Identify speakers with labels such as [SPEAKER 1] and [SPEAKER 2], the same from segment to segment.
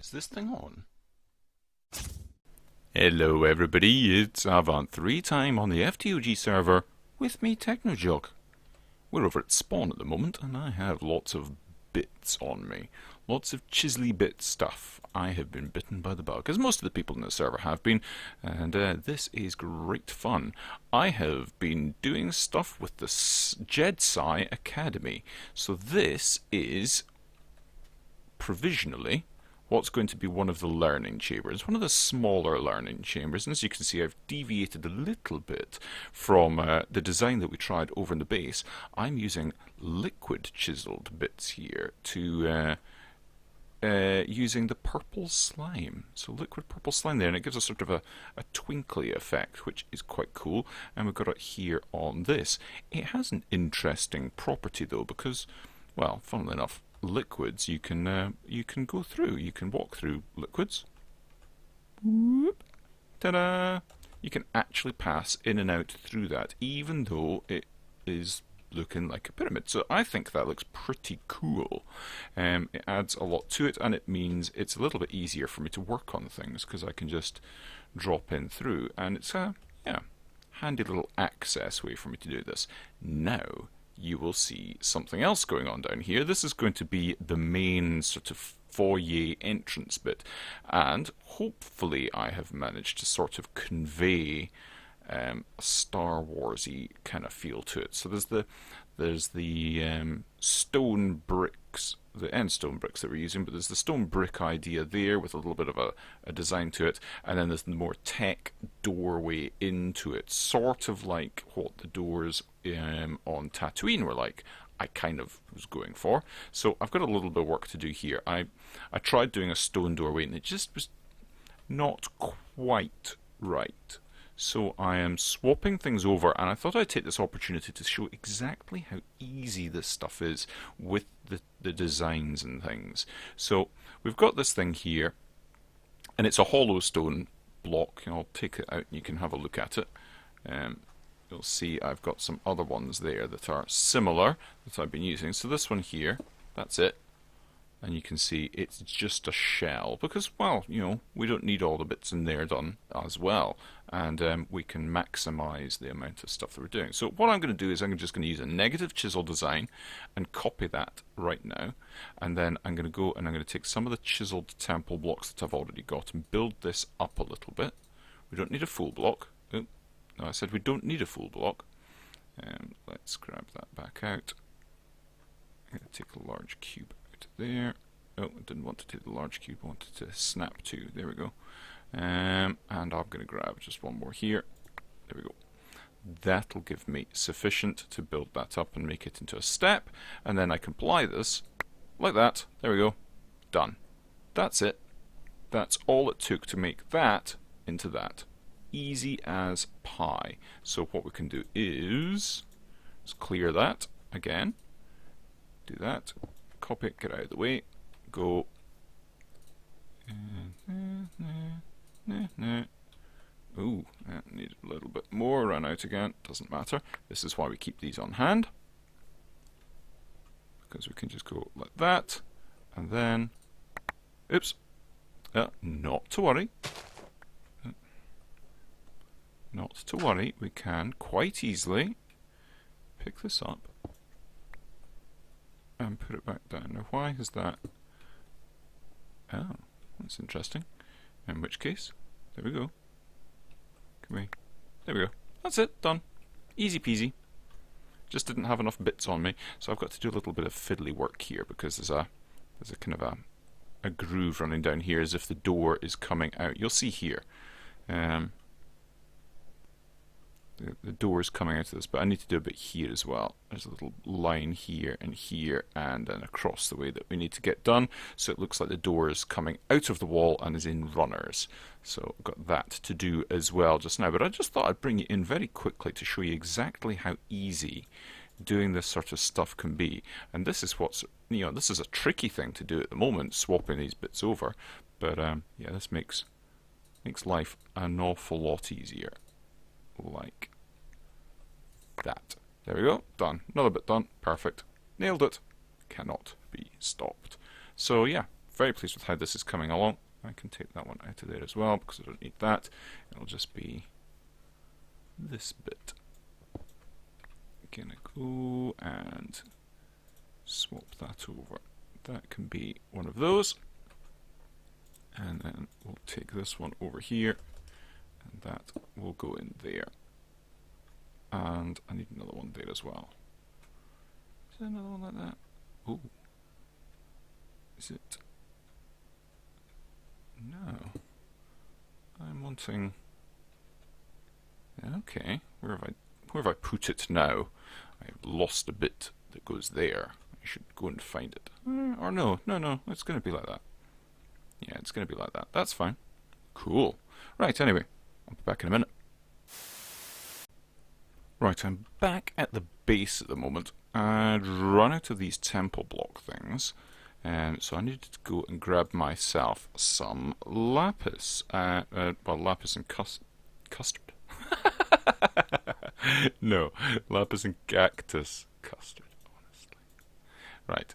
[SPEAKER 1] Is this thing on? Hello everybody, it's Avant 3 time on the FTOG server with me, Technojog. We're over at Spawn at the moment and I have lots of bits on me. Lots of Chisels&bits stuff. I have been bitten by the bug, as most of the people in the server have been, and this is great fun. I have been doing stuff with the jed-psi Academy. So this is provisionally what's going to be one of the learning chambers, one of the smaller learning chambers. And as you can see, I've deviated a little bit from the design that we tried over in the base. I'm using liquid chiseled bits here to using the purple slime. So liquid purple slime there, and it gives us sort of a twinkly effect, which is quite cool. And we've got it here on this. It has an interesting property though, because, well, funnily enough, liquids you can go through. You can walk through liquids. Whoop. Ta-da! You can actually pass in and out through that, even though it is looking like a pyramid. So I think that looks pretty cool. It adds a lot to it, and it means it's a little bit easier for me to work on things because I can just drop in through, and it's a handy little access way for me to do this. Now you will see something else going on down here. This is going to be the main sort of foyer entrance bit, and hopefully I have managed to sort of convey a Star Wars-y kind of feel to it. So there's the stone bricks, the end stone bricks that we're using, but there's the stone brick idea there with a little bit of a design to it, and then there's the more tech doorway into it, sort of like what the doors on Tatooine were like. I kind of was going for. So I've got a little bit of work to do here. I tried doing a stone doorway and it just was not quite right. So I am swapping things over, and I thought I'd take this opportunity to show exactly how easy this stuff is with the designs and things. So we've got this thing here, and it's a hollow stone block. I'll take it out and you can have a look at it. You'll see I've got some other ones there that are similar that I've been using. So this one here, that's it. And you can see it's just a shell because, well, you know, we don't need all the bits in there done as well. And we can maximize the amount of stuff that we're doing. So what I'm going to do is I'm just going to use a negative chisel design and copy that right now. And then I'm going to go and I'm going to take some of the chiseled temple blocks that I've already got and build this up a little bit. We don't need a full block. Oh, no, I said we don't need a full block. Let's grab that back out. I'm going to take a large cube there. Oh, I didn't want to take the large cube, I wanted to snap two. There we go. And I'm going to grab just one more here. There we go. That'll give me sufficient to build that up and make it into a step. And then I can apply this like that. There we go. Done. That's it. That's all it took to make that into that. Easy as pie. So what we can do is let's clear that again. Do that. Copy it, get out of the way, go. Ooh, that needs a little bit more, run out again, doesn't matter. This is why we keep these on hand, because we can just go like that, and then, oops, not to worry. Not to worry, we can quite easily pick this up and put it back down. Now why is that? Oh, that's interesting. In which case, there we go. There we go. That's it, done. Easy peasy. Just didn't have enough bits on me, so I've got to do a little bit of fiddly work here because there's a kind of a groove running down here as if the door is coming out. You'll see here. The door is coming out of this, but I need to do a bit here as well. There's a little line here, and then across the way that we need to get done. So it looks like the door is coming out of the wall and is in runners. So I've got that to do as well just now. But I just thought I'd bring you in very quickly to show you exactly how easy doing this sort of stuff can be. And this is what's, you know, this is a tricky thing to do at the moment, swapping these bits over. But yeah, this makes life an awful lot easier. Like that. There we go. Done. Another bit done. Perfect. Nailed it. Cannot be stopped. So yeah, very pleased with how this is coming along. I can take that one out of there as well because I don't need that. It'll just be this bit. Gonna go and swap that over. That can be one of those. And then we'll take this one over here, and that will go in there. And I need another one there as well. Is there another one like that? Oh. Is it? No. I'm wanting... Okay, where have I put it now? I've lost a bit that goes there. I should go and find it. Or no, it's going to be like that. Yeah, it's going to be like that. That's fine. Cool. Right, anyway, I'll be back in a minute. Right, I'm back at the base at the moment. I'd run out of these temple block things, so I needed to go and grab myself some lapis. Well, lapis and custard. No, lapis and cactus custard, honestly. Right.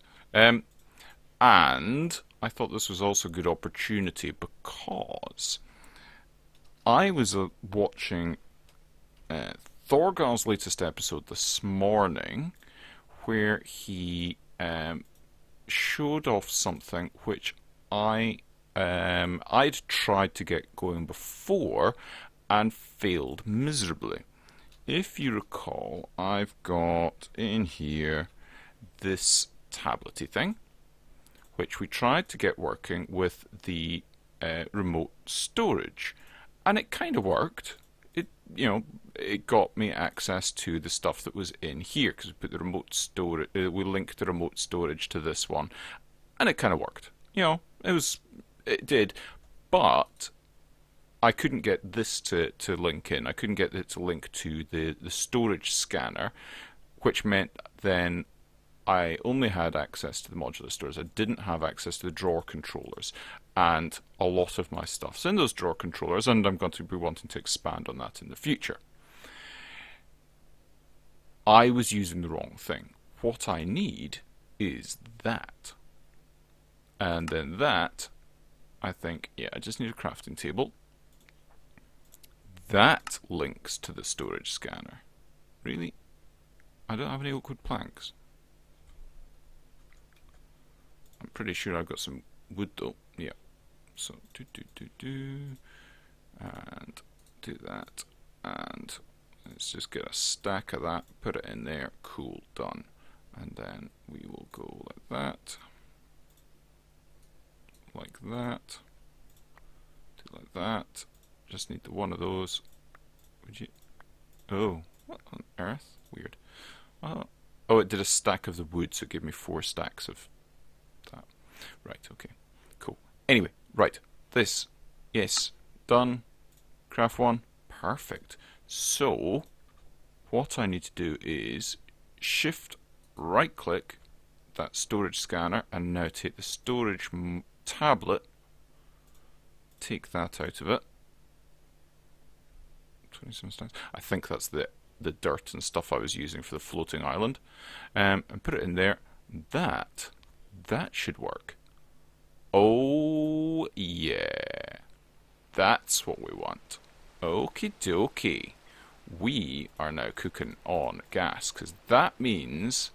[SPEAKER 1] And I thought this was also a good opportunity because I was watching Thorgal's latest episode this morning where he showed off something which I'd tried to get going before and failed miserably. If you recall, I've got in here this tablet-y thing, which we tried to get working with the remote storage, and it kind of worked. It got me access to the stuff that was in here because we put the remote storage. We linked the remote storage to this one, and it kind of worked. It did, but I couldn't get this to link in. I couldn't get it to link to the storage scanner, which meant then I only had access to the modular stores. I didn't have access to the drawer controllers, and a lot of my stuff's in those drawer controllers, and I'm going to be wanting to expand on that in the future. I was using the wrong thing. What I need is that. And then that, I think, yeah, I just need a crafting table. That links to the storage scanner. Really? I don't have any oak wood planks. I'm pretty sure I've got some wood though. Yeah. So and do that, and let's just get a stack of that, put it in there. Cool, done. And then we will go like that, do like that. Just need the one of those. Would you? Oh, what on earth? Weird. Oh, it did a stack of the wood, so it gave me 4 stacks of that. Right, okay. Cool. Anyway, right. This. Yes. Done. Craft 1. Perfect. So, what I need to do is shift right click that storage scanner and now take the storage tablet, take that out of it. 27 stacks. I think that's the dirt and stuff I was using for the floating island, and put it in there. That should work. Oh yeah, that's what we want. Okie dokie. We are now cooking on gas because that means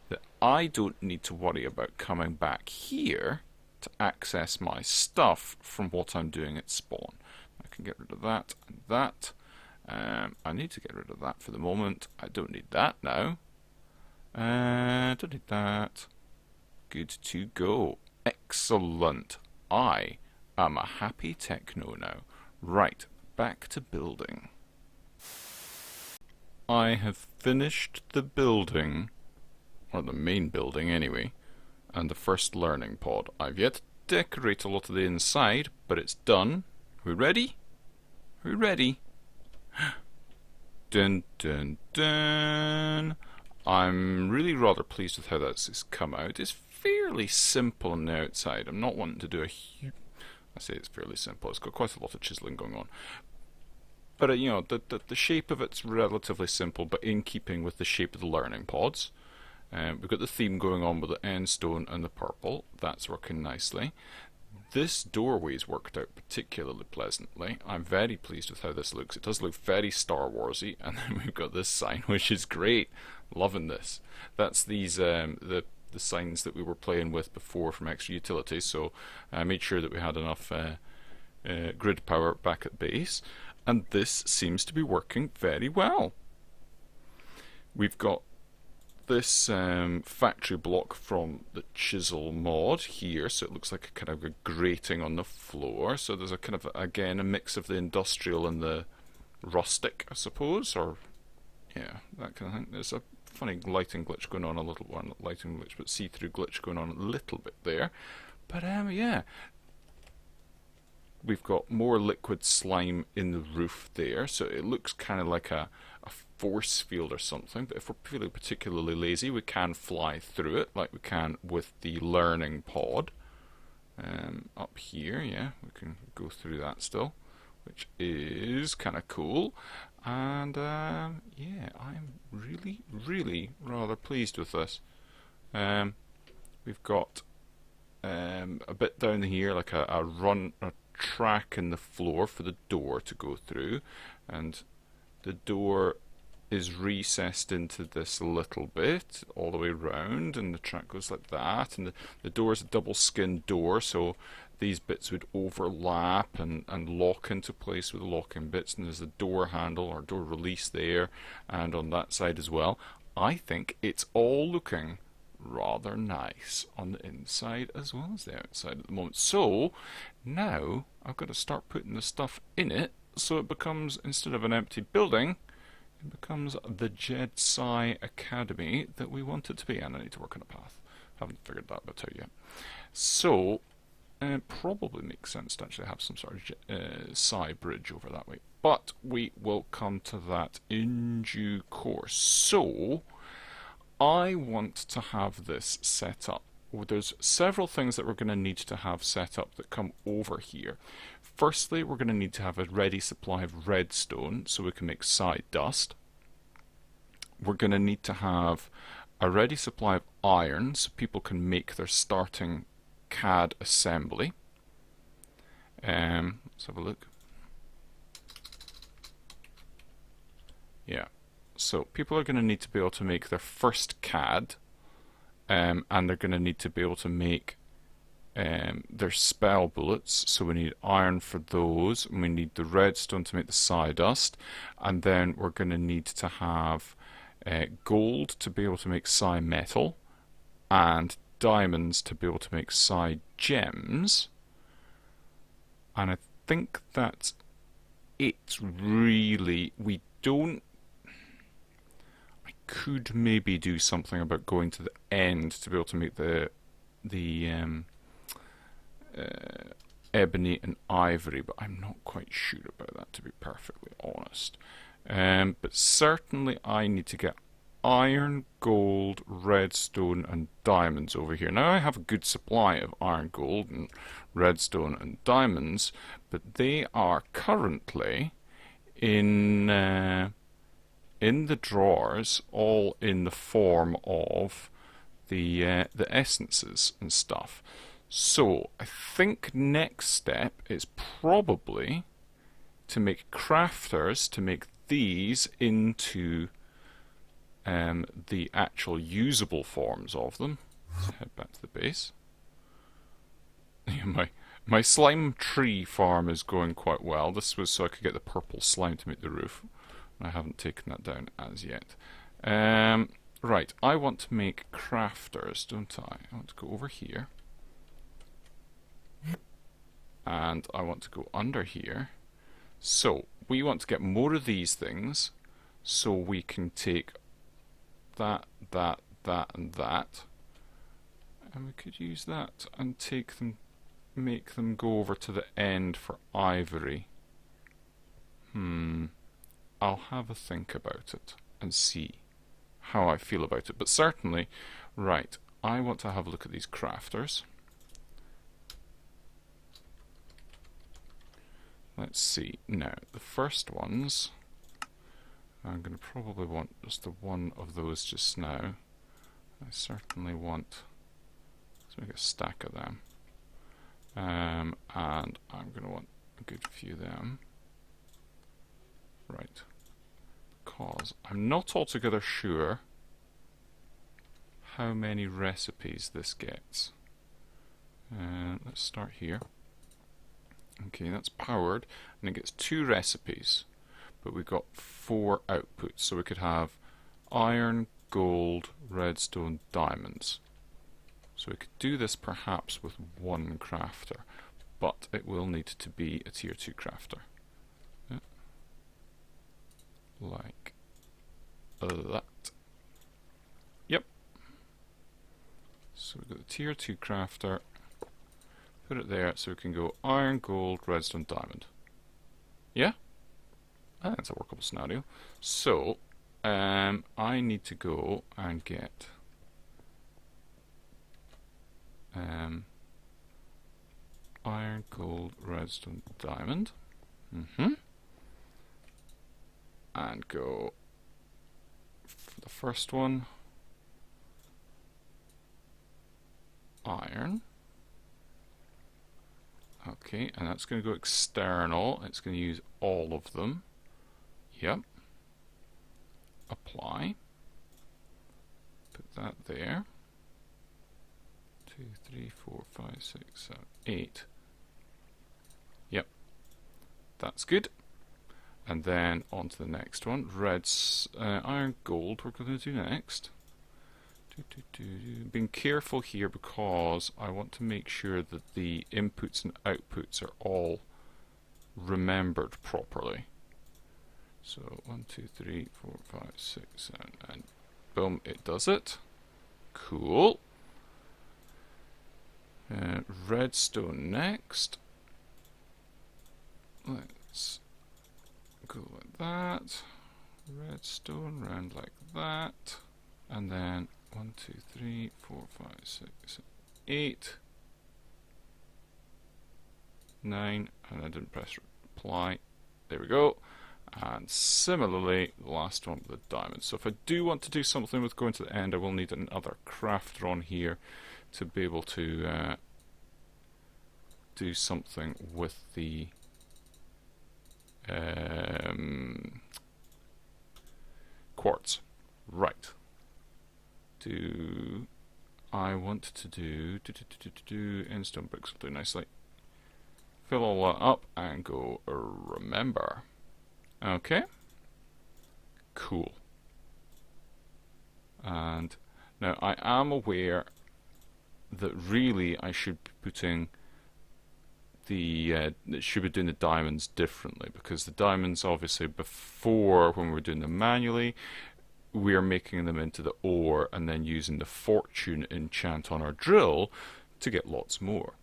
[SPEAKER 1] that I don't need to worry about coming back here to access my stuff from what I'm doing at spawn. I can get rid of that and that. I need to get rid of that for the moment. I don't need that now. Don't need that. Good to go. Excellent. I am a happy techno now. Right, back to building. I have finished the building, or the main building anyway, and the first learning pod. I've yet to decorate a lot of the inside, but it's done. We ready? We ready? Dun dun dun. I'm really rather pleased with how that's come out. It's fairly simple on the outside. I'm not wanting to do a huge... I say it's fairly simple. It's got quite a lot of chiseling going on. But, the shape of it's relatively simple, but in keeping with the shape of the learning pods. We've got the theme going on with the end stone and the purple. That's working nicely. This doorway's worked out particularly pleasantly. I'm very pleased with how this looks. It does look very Star Warsy, and then we've got this sign, which is great. Loving this. That's these the signs that we were playing with before from Extra Utility. So I made sure that we had enough grid power back at base, and this seems to be working very well. We've got this factory block from the Chisel mod here, so it looks like a kind of a grating on the floor. So there's a kind of, again, a mix of the industrial and the rustic, I suppose, or yeah, that kind of thing. There's a funny lighting glitch going on, a little one, not lighting glitch, but see-through glitch going on a little bit there. But yeah, we've got more liquid slime in the roof there, so it looks kind of like a force field or something. But if we're feeling particularly lazy, we can fly through it like we can with the learning pod. Up here, yeah, we can go through that still, which is kind of cool. And yeah, I'm really rather pleased with this. We've got a bit down here, like a track in the floor for the door to go through, and the door is recessed into this little bit all the way round, and the track goes like that, and the door is a double skin door, so these bits would overlap and lock into place with the locking bits, and there's a door handle or door release there and on that side as well. I think it's all looking rather nice on the inside as well as the outside at the moment. So now I've got to start putting the stuff in it, so it becomes, instead of an empty building, it becomes the jed-psi Academy that we want it to be. And I need to work on a path. Haven't figured that bit out yet. So it probably makes sense to actually have some sort of psi bridge over that way. But we will come to that in due course. So I want to have this set up. There's several things that we're going to need to have set up that come over here. Firstly, we're going to need to have a ready supply of redstone so we can make psi dust. We're going to need to have a ready supply of iron so people can make their starting CAD assembly. Let's have a look. Yeah, so people are going to need to be able to make their first CAD, and they're going to need to be able to make their spell bullets, so we need iron for those, and we need the redstone to make the psi dust, and then we're going to need to have gold to be able to make psi metal, and diamonds to be able to make psi gems, and I think that's it really. We don't. I could maybe do something about going to the end to be able to make the ebony and ivory, but I'm not quite sure about that, to be perfectly honest. But certainly I need to get iron, gold, redstone and diamonds over here. Now I have a good supply of iron, gold and redstone and diamonds, but they are currently in the drawers, all in the form of the essences and stuff. So I think next step is probably to make crafters to make these into the actual usable forms of them. Let's head back to the base. My slime tree farm is going quite well. This was so I could get the purple slime to make the roof. I haven't taken that down as yet. Right, I want to make crafters, don't I? I want to go over here. And I want to go under here. So we want to get more of these things so we can take that, and that. And we could use that and take them, make them go over to the end for ivory. I'll have a think about it and see how I feel about it. But certainly, right, I want to have a look at these crafters. Let's see. Now, the first ones, I'm going to probably want just the one of those just now. I certainly want, let's make a stack of them. And I'm going to want a good few of them. Right. Because I'm not altogether sure how many recipes this gets. Let's start here. Okay, that's powered, and it gets 2 recipes, but we've got 4 outputs, so we could have iron, gold, redstone, diamonds. So we could do this perhaps with 1 crafter, but it will need to be a tier 2 crafter. Yeah. Like that. Yep. So we've got the tier 2 crafter. Put it there so we can go iron, gold, redstone, diamond. Yeah? I think that's a workable scenario. So, I need to go and get iron, gold, redstone, diamond. And go for the first one, iron. Okay, and that's going to go external. It's going to use all of them. Yep. Apply. Put that there. 2, 3, 4, 5, 6, 7, 8. Yep. That's good. And then on to the next one. Iron, gold, we're going to do next. Being careful here because I want to make sure that the inputs and outputs are all remembered properly. So 1, 2, 3, 4, 5, 6, 7, and boom, it does it. Cool. Redstone next. Let's go like that. Redstone round like that. And then 1, 2, 3, 4, 5, 6, 7, 8, 9, and I didn't press apply. There we go. And similarly, the last one with the diamond. So if I do want to do something with going to the end, I will need another crafter on here to be able to do something with the quartz. Right. I want to do endstone bricks will do nicely. Fill all that up and go remember. Okay. Cool. And now I am aware that really I should be putting should be doing the diamonds differently, because the diamonds obviously before, when we were doing them manually, we are making them into the ore and then using the fortune enchant on our drill to get lots more.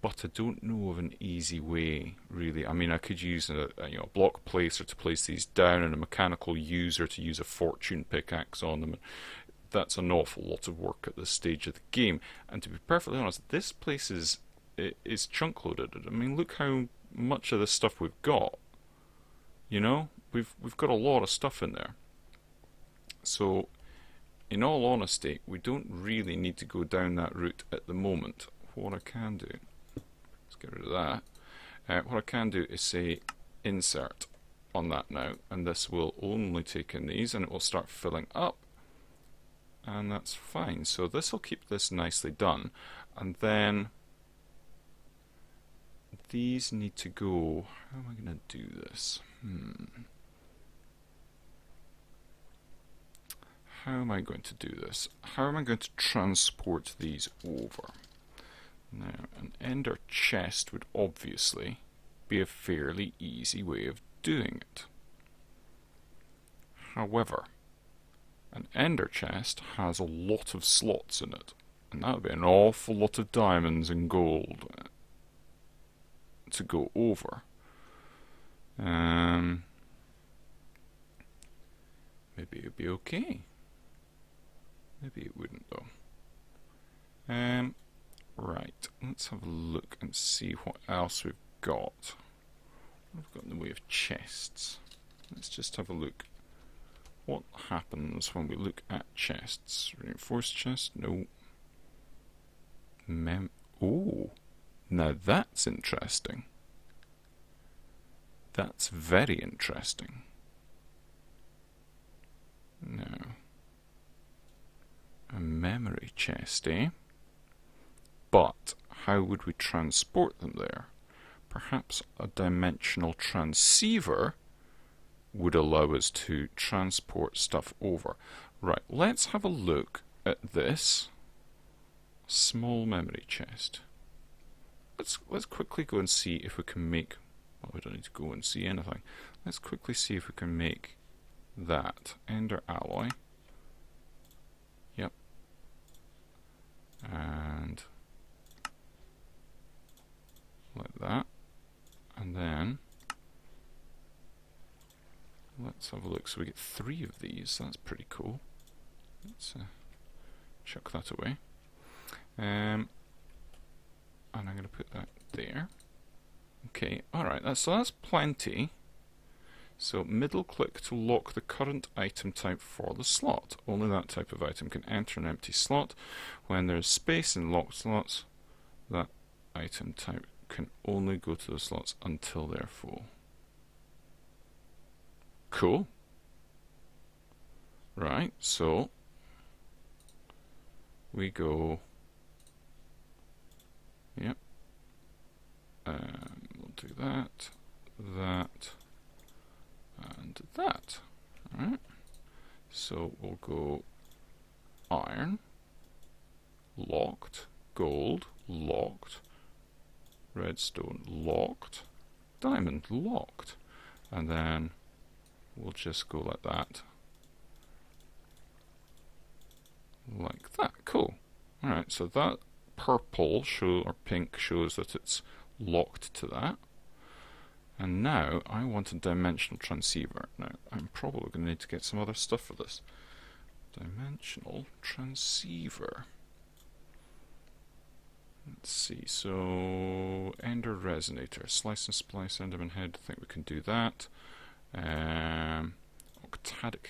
[SPEAKER 1] But I don't know of an easy way, really. I mean, I could use a block placer to place these down and a mechanical user to use a fortune pickaxe on them. That's an awful lot of work at this stage of the game. And to be perfectly honest, this place is chunk loaded. I mean, look how much of this stuff we've got. You know, we've got a lot of stuff in there. So, in all honesty, we don't really need to go down that route at the moment. What I can do, let's get rid of that. What I can do is say insert on that now, and this will only take in these, and it will start filling up, and that's fine. So this will keep this nicely done, and then these need to go. How am I going to do this? How am I going to do this? How am I going to transport these over? Now, an ender chest would obviously be a fairly easy way of doing it. However, an ender chest has a lot of slots in it, and that would be an awful lot of diamonds and gold to go over. Maybe it'd be okay. Maybe it wouldn't though. Right, let's have a look and see what else we've got. What have we got in the way of chests? Let's just have a look what happens when we look at chests? Reinforced chest? No. Oh, now that's interesting. That's very interesting. Now, a memory chest, eh? But how would we transport them there? Perhaps a dimensional transceiver would allow us to transport stuff over. Right, let's have a look at this small memory chest. Let's quickly go and see if we can make... Well, we don't need to go and see anything. Let's quickly see if we can make that ender alloy. Yep. And like that. And then let's have a look. So we get 3 of these. That's pretty cool. Let's chuck that away. And I'm going to put that there. Okay, alright, so that's plenty. So middle click to lock the current item type for the slot. Only that type of item can enter an empty slot. When there's space in locked slots, that item type can only go to the slots until they're full. Cool. Right, so we go... Yep. We'll do that, that, and that. Alright. So we'll go iron, locked, gold, locked, redstone, locked, diamond, locked. And then we'll just go like that. Like that. Cool. Alright, so that purple or pink shows that it's locked to that. And now I want a dimensional transceiver. Now I'm probably going to need to get some other stuff for this. Dimensional transceiver. Let's see, so ender resonator, slice and splice Enderman head, I think we can do that. Octadic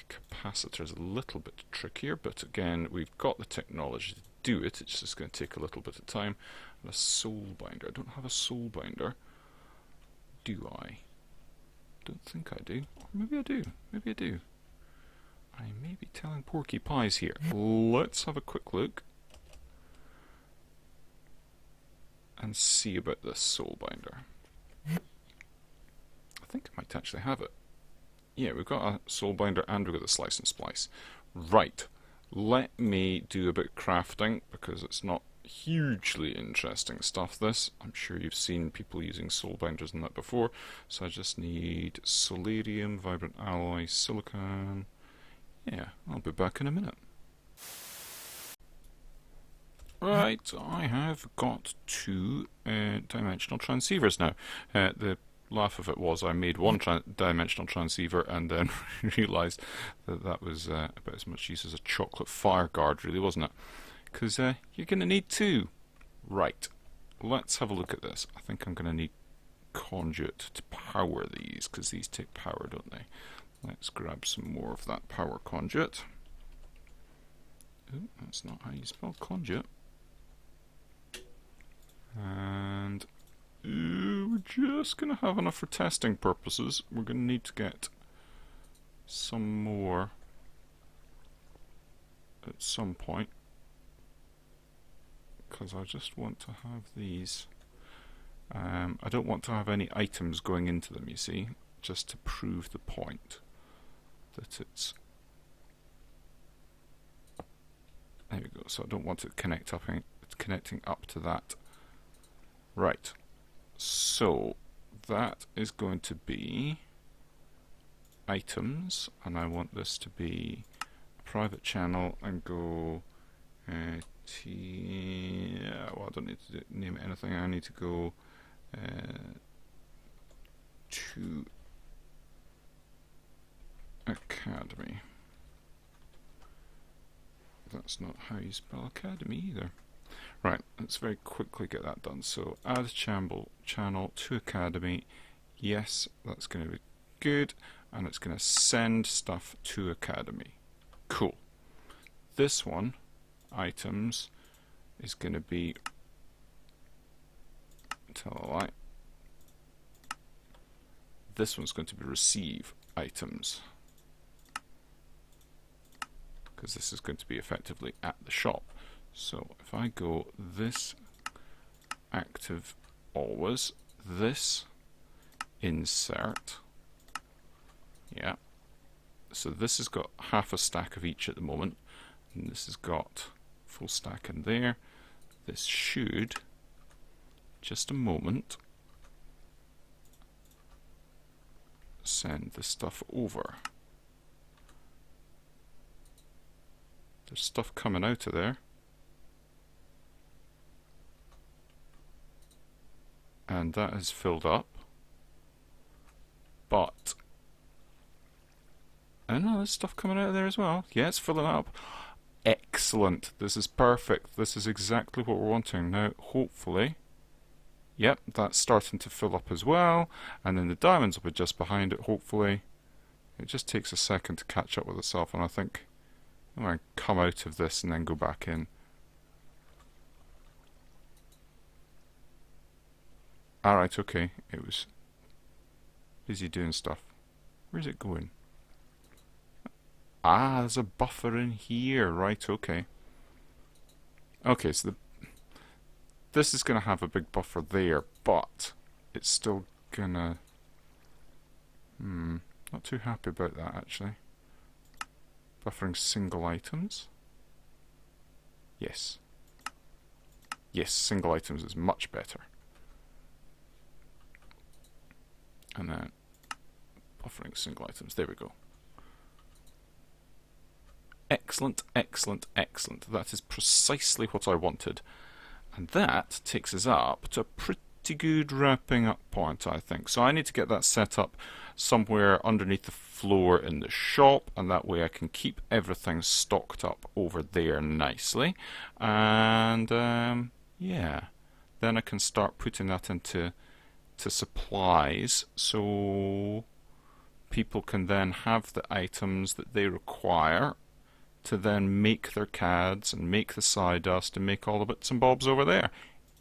[SPEAKER 1] capacitor is a little bit trickier, but again, we've got the technology to do it. It's just going to take a little bit of time. And a soul binder. I don't have a soul binder. Do I? Don't think I do. Or maybe I do. Maybe I do. I may be telling Porky Pies here. Let's have a quick look and see about this soul binder. I think I might actually have it. Yeah, we've got a soul binder and we've got the slice and splice. Right. Let me do a bit of crafting, because it's not hugely interesting stuff, this. I'm sure you've seen people using soul binders and that before. So I just need solarium, vibrant alloy, silicon. Yeah, I'll be back in a minute. Right, I have got 2 dimensional transceivers now. The laugh of it was I made one dimensional transceiver and then realised that that was about as much use as a chocolate fire guard, really, wasn't it? Because you're going to need 2. Right, let's have a look at this. I think I'm going to need conduit to power these, because these take power, don't they? Let's grab some more of that power conduit. Ooh, that's not how you spell conduit. And we're just going to have enough for testing purposes. We're going to need to get some more at some point, because I just want to have these. I don't want to have any items going into them, you see, just to prove the point that it's... There we go. So I don't want it connecting up to that. Right. So that is going to be items, and I want this to be a private channel and go well, I don't need to name it anything. I need to go to Academy. That's not how you spell Academy either. Right, let's very quickly get that done. So add channel to Academy. Yes, that's going to be good. and it's going to send stuff to Academy. Cool. This one, items, is going to be, tell a lie, this one's going to be receive items, because this is going to be effectively at the shop. So if I go this active always, this insert, yeah, so this has got half a stack of each at the moment, and this has got full stack in there. This should, just a moment, send the stuff over. There's stuff coming out of there, and that is filled up, but I know there's stuff coming out of there as well. Yeah, it's filling up. Excellent. This is perfect. This is exactly what we're wanting. Now, hopefully, yep, that's starting to fill up as well, and then the diamonds will be just behind it, hopefully. It just takes a second to catch up with itself, and I think I'm going to come out of this and then go back in. Alright, okay, it was busy doing stuff. Where's it going? Ah, there's a buffer in here, right, okay. Okay, so this is going to have a big buffer there, but it's still gonna... not too happy about that, actually. Buffering single items. Yes. Yes, single items is much better. And then buffering single items. There we go. Excellent, excellent, excellent. That is precisely what I wanted. And that takes us up to a pretty good wrapping up point, I think. So I need to get that set up somewhere underneath the floor in the shop, and that way I can keep everything stocked up over there nicely. And yeah, then I can start putting that into supplies, so people can then have the items that they require to then make their CADs and make the sawdust and make all the bits and bobs over there.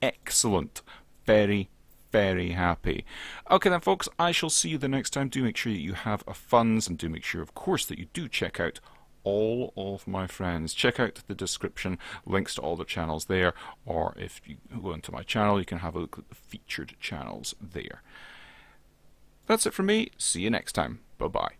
[SPEAKER 1] Excellent. Very, very happy. Okay then folks, I shall see you the next time. Do make sure that you have a funds, and do make sure of course that you do check out all of my friends. Check out the description, links to all the channels there, or if you go into my channel you can have a look at the featured channels there. That's it from me. See you next time. Bye bye.